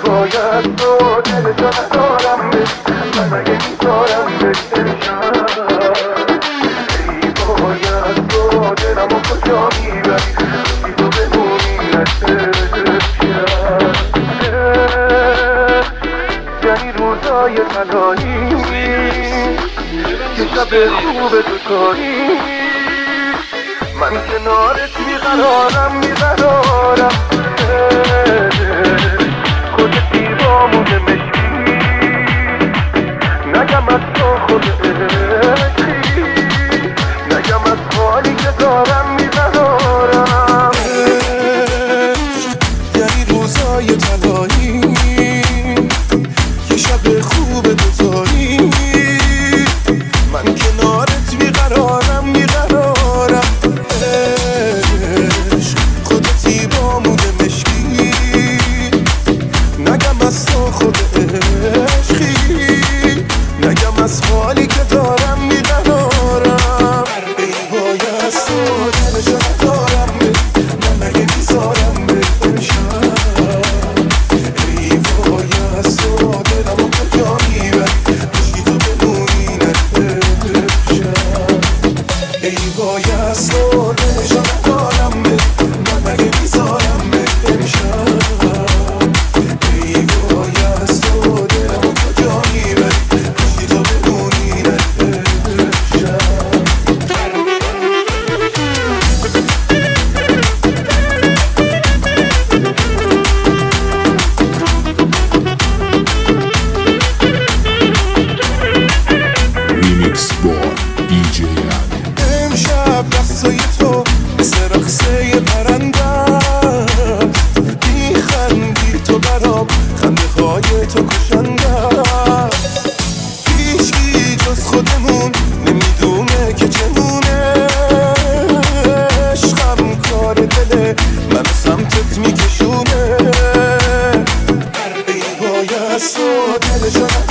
باید تو دلشو ندارم به من مگه میذارم به امشب ای باید تو دلمو کجا میبری روزی تو بمونی یعنی روزای طلایی یه شب خوب دوتایی من کنارت بیقرارم خودتی با موج مشکی نگم از تو خود عشقی نگم از حالی که دارم میقرارم یعنی روزای طلایی یه شب خوب دوتایی من کنارت بیقرارم خودتی با موج مشکی نگم از تو خود عشقی نگم از حالی که دارم میقرارم ای وای از تو دلشو ندارم من مگه میذارم به امشب ای وای از تو دلمو کجا میبری پشتی تو بمونی امشب ای وای از تو دلشو ندارم من مگه میذارم به امشب ای وای از تو دلمو کجا میبری پشتی تو بمونی امشب ریمیکس با DJ علی. امشب دستای تو مثل رقصه پرنده است میخندی تو برام خنده های تو کشنده است هیچکی جز خودمون نمیدونه که چمونه عشقم کار دله من سمتت میکشونه ای وای از تو دلشو